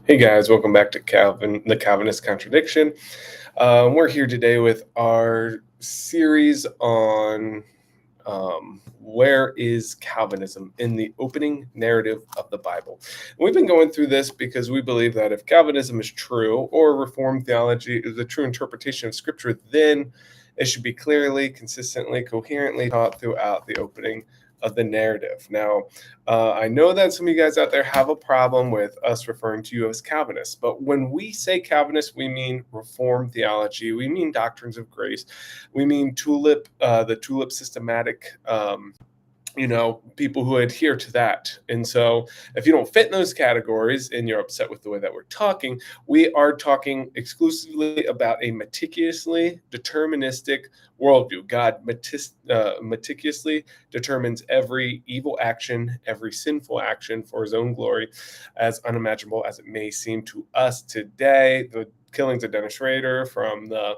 Hey guys, welcome back to the Calvinist Contradiction. We're here today with our series on where is Calvinism in the opening narrative of the Bible. And we've been going through this because we believe that if Calvinism is true or Reformed theology is the true interpretation of Scripture, then it should be clearly, consistently, coherently taught throughout the opening of the narrative. Now, I know that some of you guys out there have a problem with us referring to you as Calvinists, but when we say Calvinist, we mean Reformed theology, we mean doctrines of grace, we mean the tulip systematic. People who adhere to that. And so if you don't fit in those categories and you're upset with the way that we're talking, we are talking exclusively about a meticulously deterministic worldview. God meticulously determines every evil action, every sinful action for his own glory, as unimaginable as it may seem to us today. The killings of Dennis Rader, from the,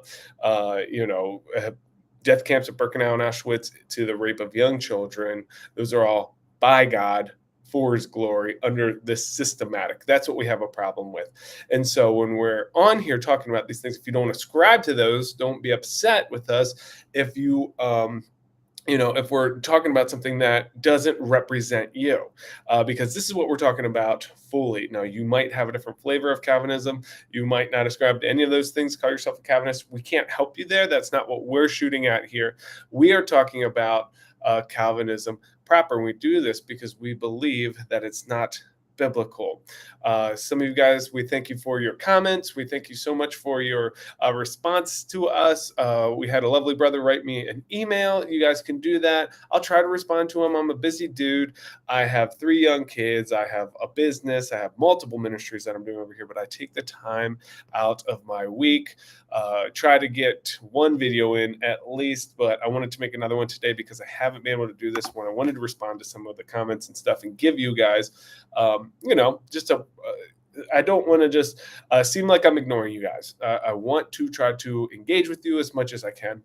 death camps at Birkenau and Auschwitz to the rape of young children, those are all by God for his glory under this systematic. That's what we have a problem with. And so when we're on here talking about these things, if you don't ascribe to those, don't be upset with us if if we're talking about something that doesn't represent you, because this is what we're talking about fully. Now, you might have a different flavor of Calvinism. You might not ascribe to any of those things, call yourself a Calvinist. We can't help you there. That's not what we're shooting at here. We are talking about Calvinism proper. And we do this because we believe that it's not biblical. Some of you guys, we thank you for your comments. We thank you so much for your response to us. We had a lovely brother write me an email. You guys can do that. I'll try to respond to him. I'm a busy dude. I have 3 young kids. I have a business. I have multiple ministries that I'm doing over here, but I take the time out of my week. Try to get one video in at least, but I wanted to make another one today because I haven't been able to do this one. I wanted to respond to some of the comments and stuff and give you guys, just a I don't want to just seem like I'm ignoring you guys. I want to try to engage with you as much as I can.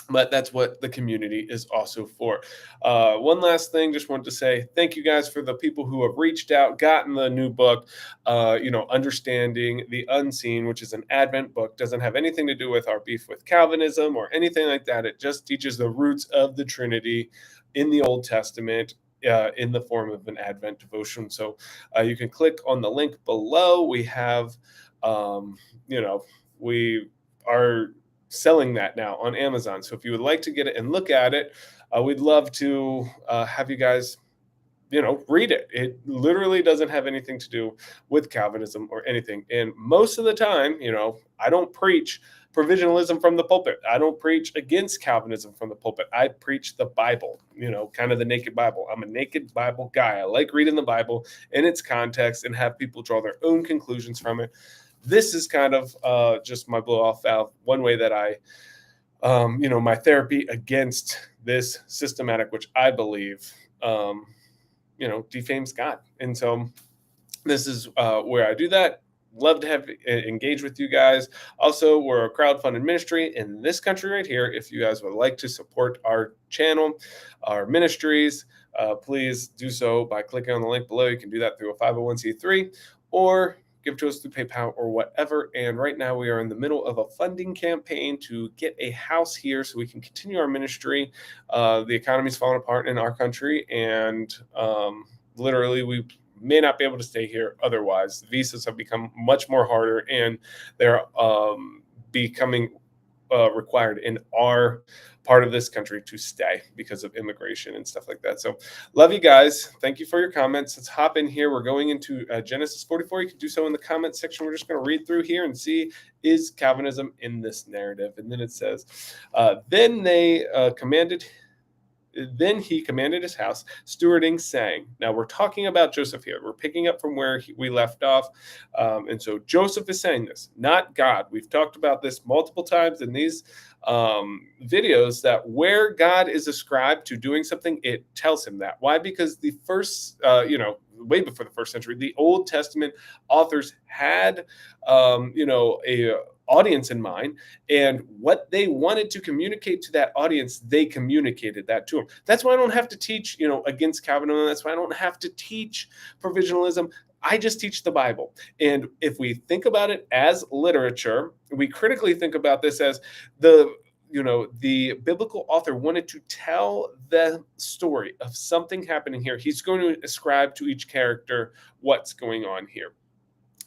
But that's what the community is also for. One last thing, just wanted to say thank you guys for the people who have reached out, gotten the new book, Understanding the Unseen, which is an Advent book. Doesn't have anything to do with our beef with Calvinism or anything like that. It just teaches the roots of the Trinity in the Old Testament, in the form of an Advent devotion. So you can click on the link below. We have, we are selling that now on Amazon. So if you would like to get it and look at it, we'd love to have you guys, read it. It literally doesn't have anything to do with Calvinism or anything. And most of the time, I don't preach provisionalism from the pulpit. I don't preach against Calvinism from the pulpit. I preach the Bible, kind of the naked Bible. I'm a naked Bible guy. I like reading the Bible in its context and have people draw their own conclusions from it. This is kind of just my blow off valve, one way that I, my therapy against this systematic, which I believe, defames God. And so this is where I do that. Love to have engage with you guys. Also, we're a crowdfunded ministry in this country right here. If you guys would like to support our channel, our ministries, please do so by clicking on the link below. You can do that through a 501c3 or give to us through PayPal or whatever. And right now we are in the middle of a funding campaign to get a house here so we can continue our ministry. The economy's falling apart in our country, and literally we may not be able to stay here otherwise. Visas have become much more harder, and they're becoming required in our part of this country to stay because of immigration and stuff like that. So love you guys. Thank you for your comments. Let's hop in here. We're going into Genesis 44. You can do so in the comment section. We're just going to read through here and see, is Calvinism in this narrative? And then it says, then he commanded his house, stewarding, saying, now we're talking about Joseph here. We're picking up from where we left off. And so Joseph is saying this, not God. We've talked about this multiple times in these videos, that where God is ascribed to doing something, it tells him that. Why? Because the first, way before the first century, the Old Testament authors had, a audience in mind, and what they wanted to communicate to that audience, they communicated that to them. That's why I don't have to teach, against Calvinism. That's why I don't have to teach provisionalism. I just teach the Bible. And if we think about it as literature, we critically think about this as the biblical author wanted to tell the story of something happening here. He's going to ascribe to each character what's going on here.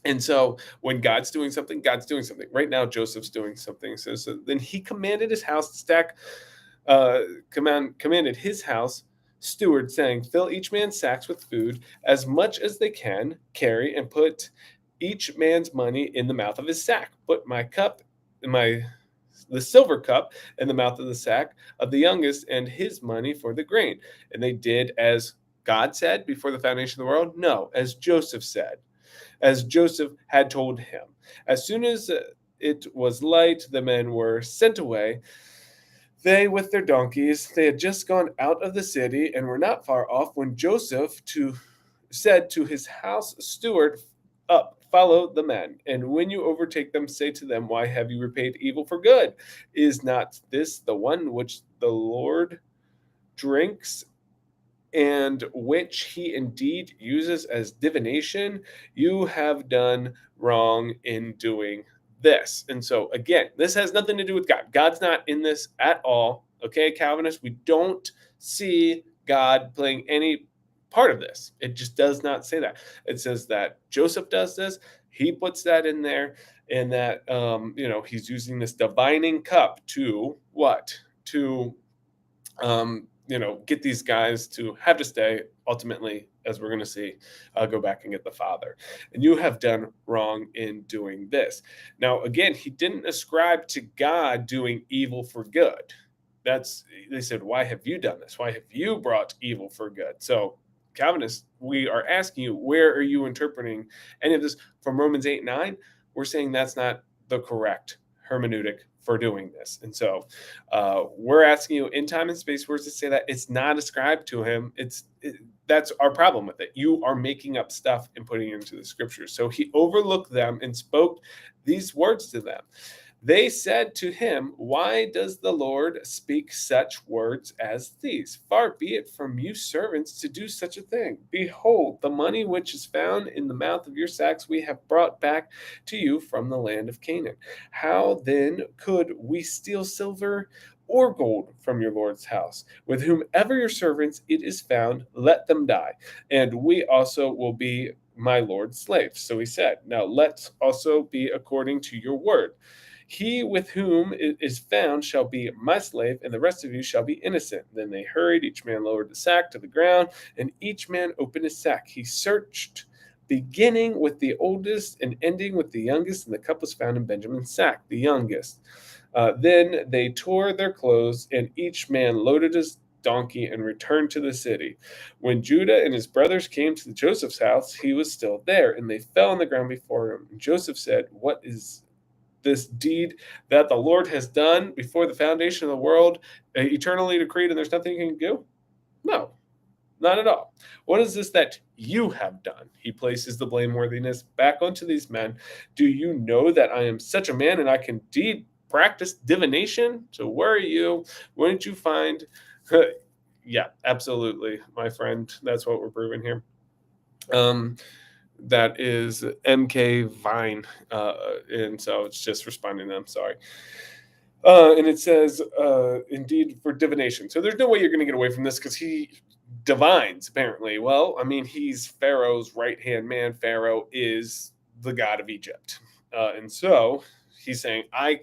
And so when God's doing something, God's doing something. Right now, Joseph's doing something. So then he commanded his house to stack, commanded his house steward, saying, "Fill each man's sacks with food, as much as they can carry, and put each man's money in the mouth of his sack. Put my cup, my the silver cup, in the mouth of the sack of the youngest, and his money for the grain." And they did as God said before the foundation of the world? No, as Joseph said, as Joseph had told him. As soon as it was light, the men were sent away. They with their donkeys. They had just gone out of the city and were not far off when Joseph said to his house steward, "Up, follow the men. And when you overtake them, say to them, why have you repaid evil for good? Is not this the one which the Lord drinks, and which he indeed uses as divination? You have done wrong in doing this." And so, again, this has nothing to do with God. God's not in this at all. Okay, Calvinists, we don't see God playing any part of this. It just does not say that. It says that Joseph does this. He puts that in there, and that he's using this divining cup to what? To get these guys to have to stay, ultimately, as we're going to see, go back and get the father. And you have done wrong in doing this. Now, again, he didn't ascribe to God doing evil for good. They said, why have you done this? Why have you brought evil for good? So, Calvinists, we are asking you, where are you interpreting any of this from Romans 8:9? We're saying that's not the correct hermeneutic for doing this. And so we're asking you, in time and space, where does it say that? It's not ascribed to him. That's our problem with it. You are making up stuff and putting it into the scriptures. So he overlooked them and spoke these words to them. They said to him, "Why does the Lord speak such words as these? Far be it from you servants to do such a thing. Behold, the money which is found in the mouth of your sacks we have brought back to you from the land of Canaan. How then could we steal silver or gold from your Lord's house? With whomever your servants it is found, let them die, and we also will be my Lord's slaves." So he said, "Now let's also be according to your word. He with whom it is found shall be my slave, and the rest of you shall be innocent." Then they hurried, each man lowered the sack to the ground, and each man opened his sack. He searched, beginning with the oldest and ending with the youngest, and the cup was found in Benjamin's sack, the youngest. Then they tore their clothes, and each man loaded his donkey and returned to the city. When Judah and his brothers came to Joseph's house, he was still there, and they fell on the ground before him. And Joseph said, "What is this deed that the Lord has done before the foundation of the world, eternally decreed, and there's nothing you can do? No, not at all. What is this that you have done?" He places the blameworthiness back onto these men. "Do you know that I am such a man and I can indeed practice divination? So where are you? Wouldn't you find?" Yeah, absolutely, my friend. That's what we're proving here. That is MK Vine. And so it's just responding to them. Sorry. And it says, indeed, for divination. So there's no way you're going to get away from this because he divines, apparently. Well, I mean, he's Pharaoh's right hand man. Pharaoh is the god of Egypt. And so he's saying, I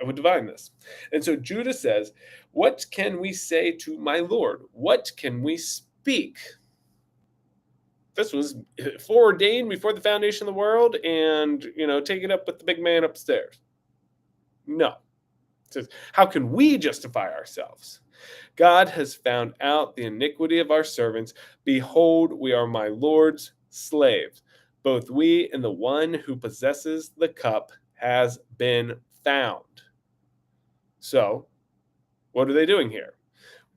would divine this. And so Judah says, "What can we say to my Lord? What can we speak?" This was foreordained before the foundation of the world, and take it up with the big man upstairs. No. It says, "How can we justify ourselves? God has found out the iniquity of our servants. Behold, we are my Lord's slaves. Both we and the one who possesses the cup has been found." So, what are they doing here?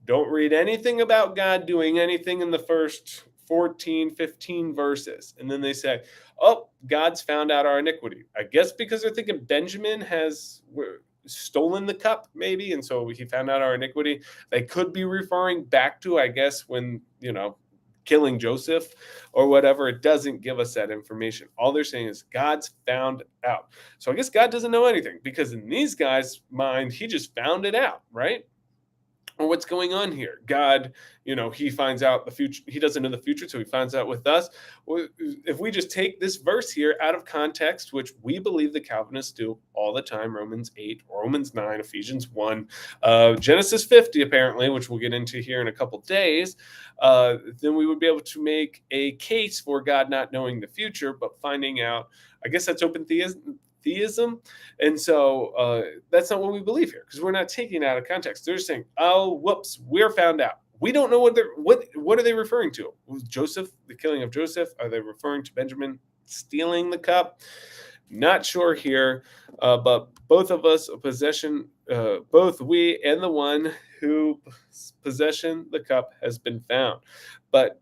Don't read anything about God doing anything in the first 14, 15 verses. And then they say, "Oh, God's found out our iniquity." I guess because they're thinking Benjamin has stolen the cup, maybe. And so he found out our iniquity. They could be referring back to, I guess, when, killing Joseph or whatever. It doesn't give us that information. All they're saying is God's found out. So I guess God doesn't know anything, because in these guys' mind, he just found it out, right? Or what's going on here? God, he finds out the future. He doesn't know the future, so he finds out with us. If we just take this verse here out of context, which we believe the Calvinists do all the time, Romans 8, Romans 9, Ephesians 1, Genesis 50, apparently, which we'll get into here in a couple days, then we would be able to make a case for God not knowing the future, but finding out. I guess that's open theism. And so that's not what we believe here, because we're not taking it out of context. They're just saying, oh, whoops, we're found out. We don't know what are they referring to? Joseph, the killing of Joseph? Are they referring to Benjamin stealing the cup? Not sure here, but both of us both we and the one who possession the cup has been found.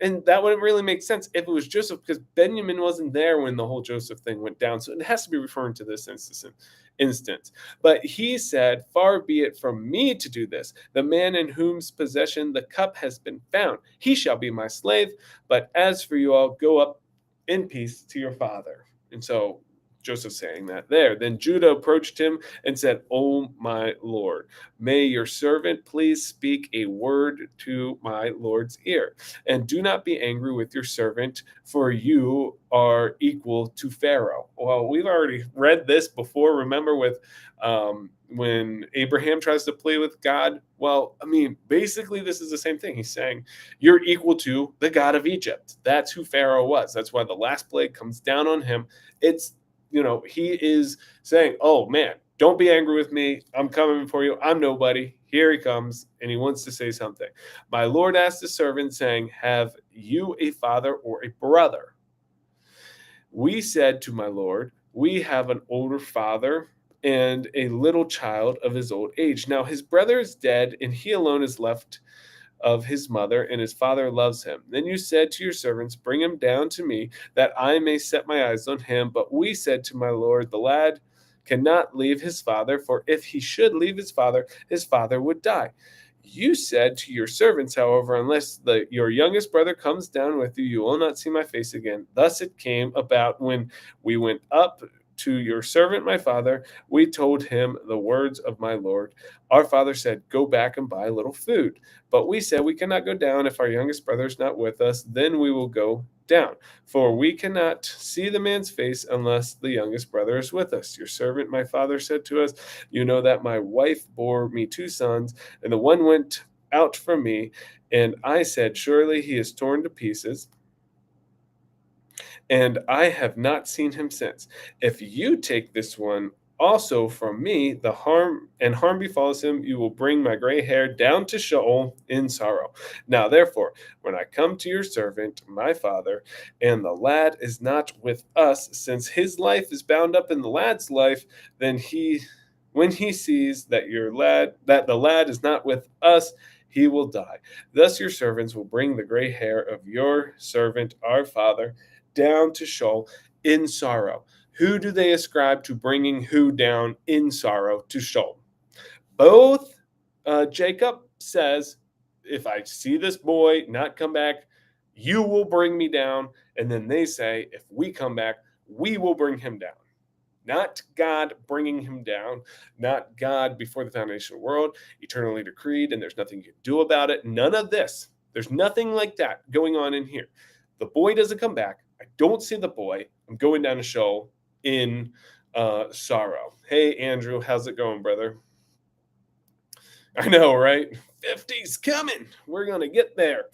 And that wouldn't really make sense if it was Joseph, because Benjamin wasn't there when the whole Joseph thing went down. So it has to be referring to this instance. But he said, far be it from me to do this. The man in whose possession the cup has been found, he shall be my slave. But as for you all, go up in peace to your father. And so Joseph saying that there. Then Judah approached him and said, "Oh, my Lord, may your servant please speak a word to my Lord's ear. And do not be angry with your servant, for you are equal to Pharaoh." Well, we've already read this before. Remember when Abraham tries to play with God? Well, I mean, basically, this is the same thing. He's saying, you're equal to the God of Egypt. That's who Pharaoh was. That's why the last plague comes down on him. He is saying, oh man, don't be angry with me. I'm coming for you. I'm nobody. Here he comes. And he wants to say something. My Lord asked the servant, saying, have you a father or a brother? We said to my Lord, we have an older father and a little child of his old age. Now his brother is dead, and he alone is left of his mother, and his father loves him. Then you said to your servants, bring him down to me, that I may set my eyes on him. But we said to my Lord, the lad cannot leave his father, for if he should leave his father would die. You said to your servants, however, unless your youngest brother comes down with you, you will not see my face again. Thus it came about, when we went up to your servant my father, we told him the words of my Lord. Our father said, go back and buy a little food. But we said, we cannot go down if our youngest brother is not with us. Then we will go down, for we cannot see the man's face unless the youngest brother is with us. Your servant my father said to us, you know that my wife bore me 2 sons, and the one went out from me, and I said, surely he is torn to pieces, and I have not seen him since. If you take this one also from me, the harm befalls him, you will bring my gray hair down to Sheol in sorrow. Now therefore, when I come to your servant my father, and the lad is not with us, since his life is bound up in the lad's life, then when he sees that the lad is not with us, he will die. Thus your servants will bring the gray hair of your servant our father down to Sheol in sorrow. Who do they ascribe to bringing who down in sorrow to Sheol? Both Jacob says, if I see this boy not come back, you will bring me down. And then they say, if we come back, we will bring him down. Not God bringing him down, not God before the foundation of the world, eternally decreed, and there's nothing you can do about it. None of this. There's nothing like that going on in here. The boy doesn't come back. I don't see the boy. I'm going down to Sheol in sorrow. Hey, Andrew, how's it going, brother? I know, right? 50's coming. We're going to get there.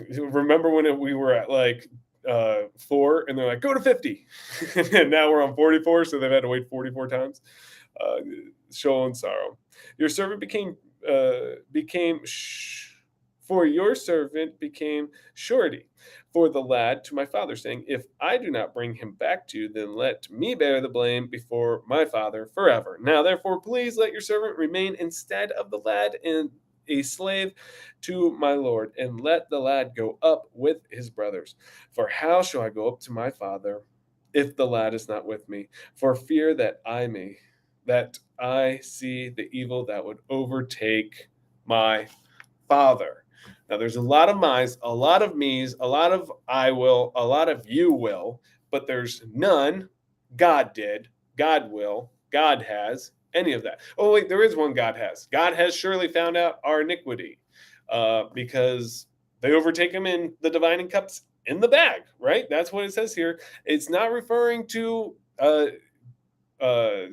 Remember when we were at like 4 and they're like, go to 50. And now we're on 44, so they've had to wait 44 times. Sheol and sorrow. Your servant became for your servant became surety for the lad to my father, saying, if I do not bring him back to you, then let me bear the blame before my father forever. Now, therefore, please let your servant remain instead of the lad and a slave to my Lord, and let the lad go up with his brothers. For how shall I go up to my father if the lad is not with me? For fear that I see the evil that would overtake my father. Now, there's a lot of my's, a lot of me's, a lot of I will, a lot of you will, but there's none God did, God will, God has, any of that. Oh, wait, there is one God has. God has surely found out our iniquity because they overtake him in the divining cups in the bag, right? That's what it says here. It's not referring to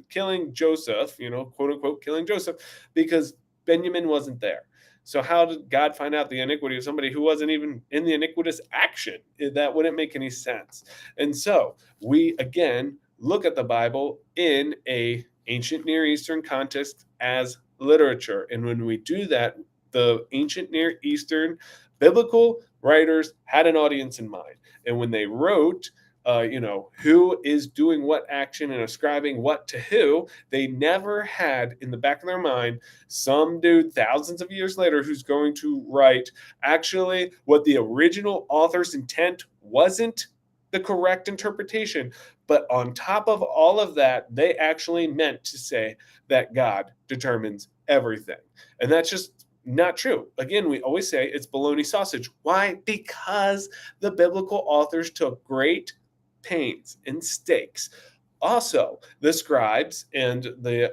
killing Joseph, quote unquote, killing Joseph, because Benjamin wasn't there. So how did God find out the iniquity of somebody who wasn't even in the iniquitous action? That wouldn't make any sense. And so we again look at the Bible in a ancient Near Eastern context as literature. And when we do that, the ancient Near Eastern biblical writers had an audience in mind. And when they wrote, who is doing what action and ascribing what to who, they never had in the back of their mind some dude thousands of years later who's going to write actually what the original author's intent wasn't the correct interpretation. But on top of all of that, they actually meant to say that God determines everything. And that's just not true. Again, we always say it's bologna sausage. Why? Because the biblical authors took great pains and stakes. Also, the scribes and the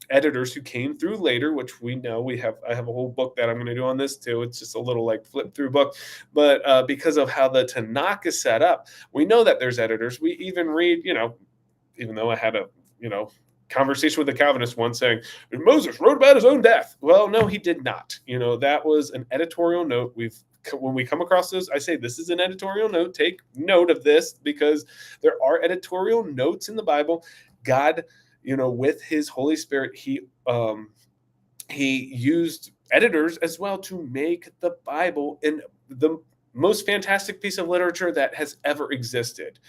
editors who came through later, which we know I have a whole book that I'm going to do on this too. It's just a little like flip through book, but because of how the Tanakh is set up, we know that there's editors. We even read, even though I had a conversation with a Calvinist once saying Moses wrote about his own death. Well, no, he did not. That was an editorial note. When we come across those, I say this is an editorial note. Take note of this because there are editorial notes in the Bible. God, with His Holy Spirit, He used editors as well to make the Bible in the most fantastic piece of literature that has ever existed.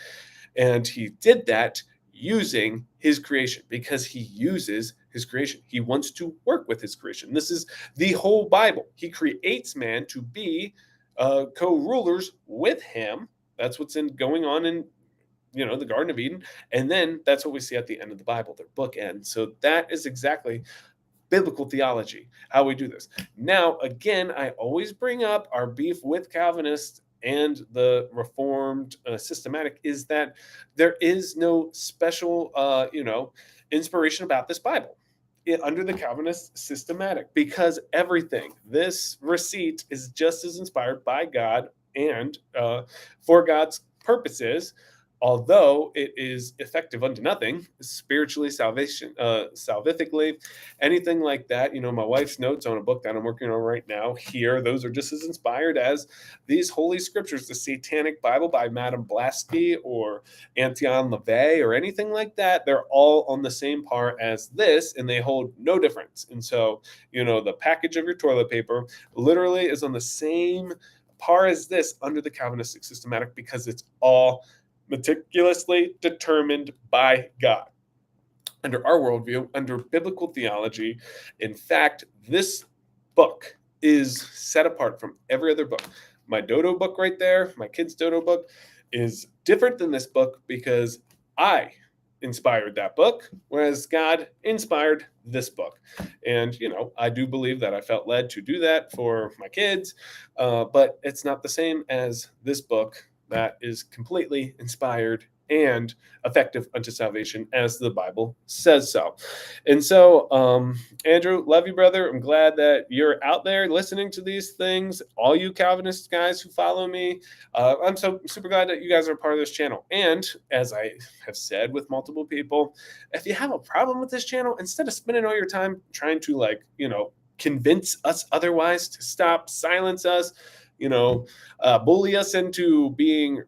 And He did that using His creation because He uses His creation. He wants to work with His creation. This is the whole Bible. He creates man to be co-rulers with Him. That's what's going on in the Garden of Eden. And then that's what we see at the end of the Bible, their bookend. So that is exactly biblical theology, how we do this. Now, again, I always bring up our beef with Calvinists and the Reformed systematic is that there is no special, inspiration about this Bible under the Calvinist systematic because everything, this receipt is just as inspired by God and for God's purposes, although it is effective unto nothing, spiritually, salvifically, anything like that. My wife's notes on a book that I'm working on right now here, those are just as inspired as these holy scriptures, the Satanic Bible by Madame Blavatsky or Anton LaVey or anything like that. They're all on the same par as this, and they hold no difference. And so, the package of your toilet paper literally is on the same par as this under the Calvinistic systematic because it's all meticulously determined by God. Under our worldview, under biblical theology, in fact, this book is set apart from every other book. My Dodo book right there, my kids' Dodo book, is different than this book because I inspired that book, whereas God inspired this book. And, I do believe that I felt led to do that for my kids, but it's not the same as this book that is completely inspired and effective unto salvation as the Bible says so. And so, Andrew, love you, brother. I'm glad that you're out there listening to these things. All you Calvinist guys who follow me, I'm so super glad that you guys are part of this channel. And as I have said with multiple people, if you have a problem with this channel, instead of spending all your time trying to convince us otherwise to stop, silence us, bully us into being,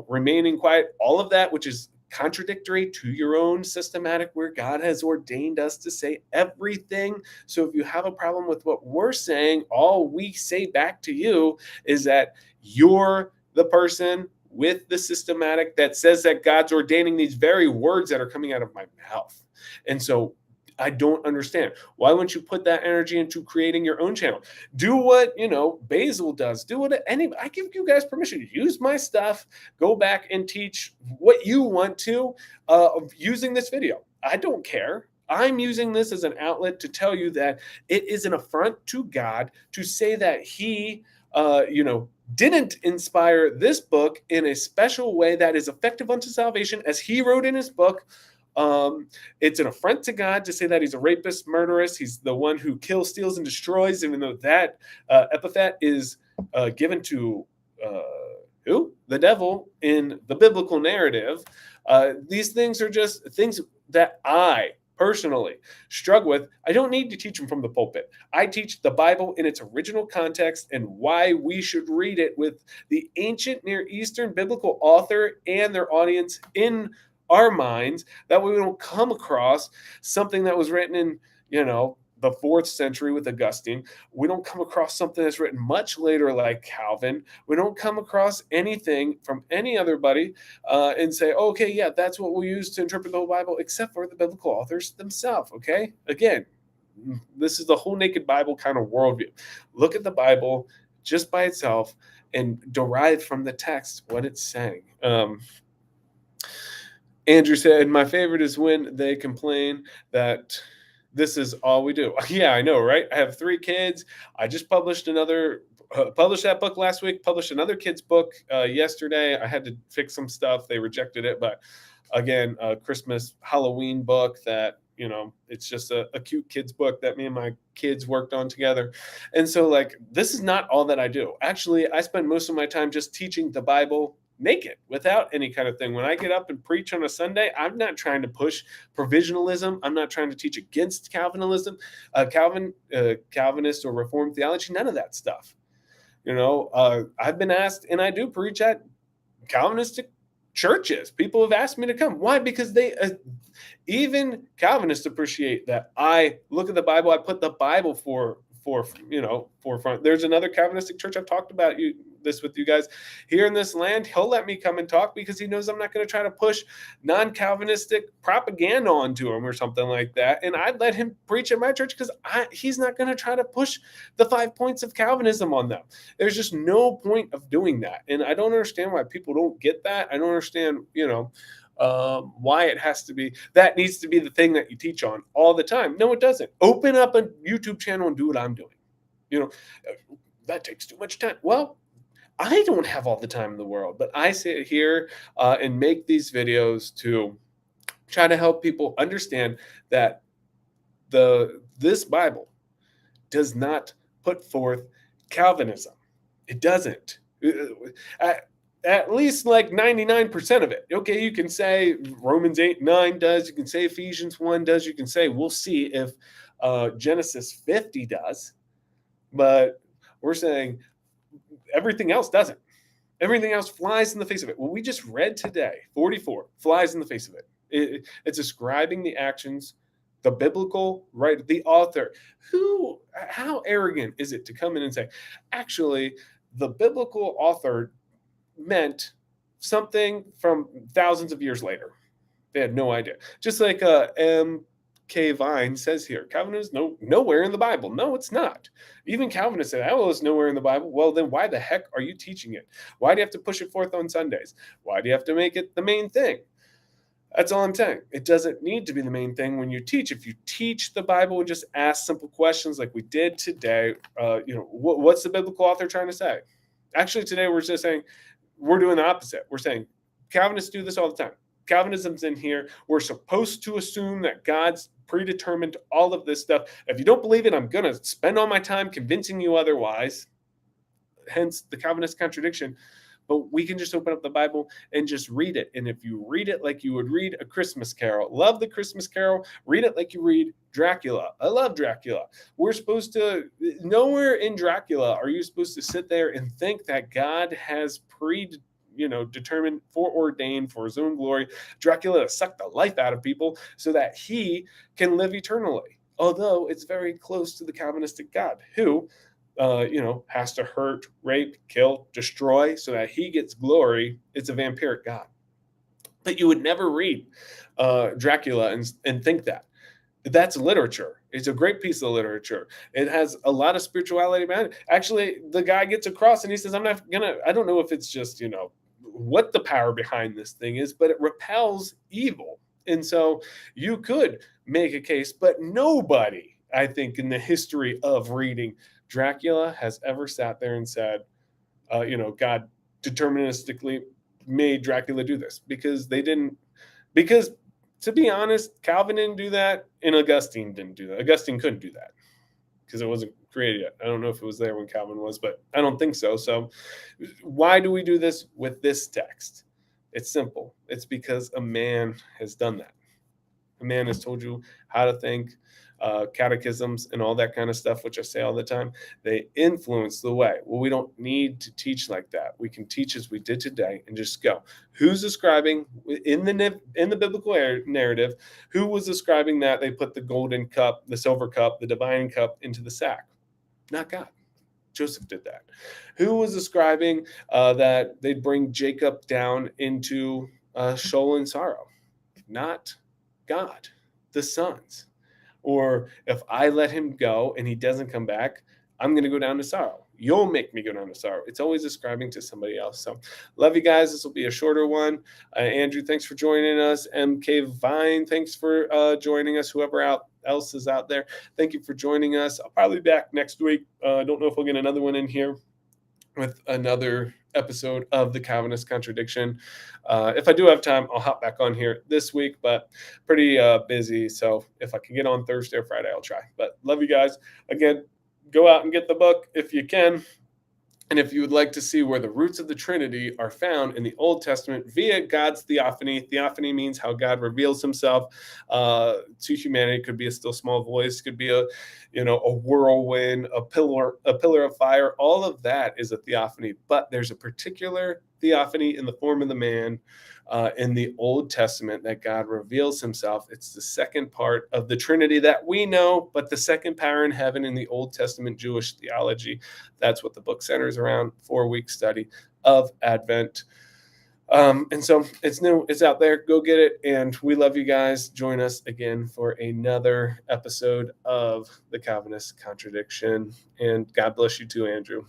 remaining quiet, all of that, which is contradictory to your own systematic where God has ordained us to say everything. So if you have a problem with what we're saying, all we say back to you is that you're the person with the systematic that says that God's ordaining these very words that are coming out of my mouth. And so I don't understand. Why wouldn't you put that energy into creating your own channel? Do what, Basil does. Do what I give you guys permission to use my stuff. Go back and teach what you want to using this video. I don't care. I'm using this as an outlet to tell you that it is an affront to God to say that He didn't inspire this book in a special way that is effective unto salvation, as he wrote in his book. It's an affront to God to say that he's a rapist, murderous. He's the one who kills, steals, and destroys, even though that epithet is given to who? The devil in the biblical narrative. These things are just things that I personally struggle with. I don't need to teach them from the pulpit. I teach the Bible in its original context and why we should read it with the ancient Near Eastern biblical author and their audience in our minds. That way we don't come across something that was written in, the 4th century with Augustine. We don't come across something that's written much later like Calvin. We don't come across anything from any other buddy and say, okay, yeah, that's what we'll use to interpret the whole Bible, except for the biblical authors themselves, okay? Again, this is the whole naked Bible kind of worldview. Look at the Bible just by itself and derive from the text what it's saying. Andrew said, my favorite is when they complain that this is all we do. Yeah, I know, right? I have 3 kids. I just published published that book last week, published another kid's book yesterday. I had to fix some stuff. They rejected it. But again, a Christmas Halloween book that, it's just a cute kid's book that me and my kids worked on together. And so this is not all that I do. Actually, I spend most of my time just teaching the Bible naked without any kind of thing. When I get up and preach on a Sunday, I'm not trying to push provisionalism. I'm not trying to teach against Calvinism, Calvinist or Reformed theology, none of that stuff. I've been asked, and I do preach at Calvinistic churches. People have asked me to come. Why? Because they, even Calvinists appreciate that I look at the Bible. I put the Bible forefront. There's another Calvinistic church I've talked about this with you guys here in this land. He'll let me come and talk because he knows I'm not going to try to push non-Calvinistic propaganda onto him or something like that. And I'd let him preach at my church because he's not going to try to push the 5 points of Calvinism on them. There's just no point of doing that. And I don't understand why people don't get that. I don't understand, why it has to be, that needs to be the thing that you teach on all the time. No, it doesn't. Open up a YouTube channel and do what I'm doing. That takes too much time. Well, I don't have all the time in the world, but I sit here and make these videos to try to help people understand that this Bible does not put forth Calvinism. It doesn't. At least 99% of it. Okay, you can say Romans 8:9 does. You can say Ephesians 1 does. You can say, we'll see if Genesis 50 does. But we're saying everything else doesn't. Everything else flies in the face of it. What we just read today, 44, flies in the face of it. It's describing the actions, the biblical, right? The author. How arrogant is it to come in and say, actually, the biblical author meant something from thousands of years later. They had no idea. Just like M.K. Vine says here, Calvinism is nowhere in the Bible. No, it's not. Even Calvinists say, oh, it's nowhere in the Bible. Well, then why the heck are you teaching it? Why do you have to push it forth on Sundays? Why do you have to make it the main thing? That's all I'm saying. It doesn't need to be the main thing when you teach. If you teach the Bible and just ask simple questions like we did today, what's the biblical author trying to say? Actually, today we're just saying, we're doing the opposite. We're saying Calvinists do this all the time. Calvinism's in here. We're supposed to assume that God's predetermined all of this stuff. If you don't believe it, I'm going to spend all my time convincing you otherwise. Hence the Calvinist contradiction. But we can just open up the Bible and just read it. And if you read it like you would read a Christmas Carol, love the Christmas Carol, read it like you read Dracula. I love Dracula. We're supposed to, nowhere in Dracula are you supposed to sit there and think that God has determined, foreordained for his own glory, Dracula to suck the life out of people so that he can live eternally. Although it's very close to the Calvinistic God who, has to hurt, rape, kill, destroy so that he gets glory. It's a vampiric God. But you would never read Dracula and think that. That's literature. It's a great piece of literature. It has a lot of spirituality behind it. Actually, the guy gets across and he says, I don't know if it's just, what the power behind this thing is, but it repels evil. And so you could make a case, but nobody, I think, in the history of reading Dracula has ever sat there and said, God deterministically made Dracula do this, because they didn't. Because, to be honest, Calvin didn't do that, and Augustine didn't do that. Augustine couldn't do that because it wasn't created yet. I don't know if it was there when Calvin was, but I don't think so. So, why do we do this with this text? It's simple. It's because a man has done that. A man has told you how to think. Catechisms and all that kind of stuff, which I say all the time, they influence the way. Well, we don't need to teach like that. We can teach as we did today and just go. Who's ascribing in the biblical narrative? Who was ascribing that they put the golden cup, the silver cup, the divine cup into the sack? Not God. Joseph did that. Who was ascribing that they'd bring Jacob down into Sheol and sorrow? Not God. The sons. Or if I let him go and he doesn't come back, I'm going to go down to sorrow. You'll make me go down to sorrow. It's always ascribing to somebody else. So love you guys. This will be a shorter one. Andrew, thanks for joining us. MK Vine, thanks for joining us. Whoever else is out there, thank you for joining us. I'll probably be back next week. I don't know if we'll get another one in here with another episode of the Calvinist Contradiction. If I do have time, I'll hop back on here this week, but pretty busy. So if I can get on Thursday or Friday, I'll try. But love you guys. Again, go out and get the book if you can. And if you would like to see where the roots of the Trinity are found in the Old Testament via God's theophany, theophany means how God reveals himself to humanity. It could be a still small voice, could be a whirlwind, a pillar of fire. All of that is a theophany, but there's a particular theophany in the form of the man in the Old Testament that God reveals himself. It's the second part of the Trinity that we know, but the second power in heaven in the Old Testament Jewish theology. That's what the book centers around. 4-week study of Advent. And so it's new, it's out there. Go get it. And we love you guys. Join us again for another episode of the Calvinist Contradiction. And God bless you too, Andrew.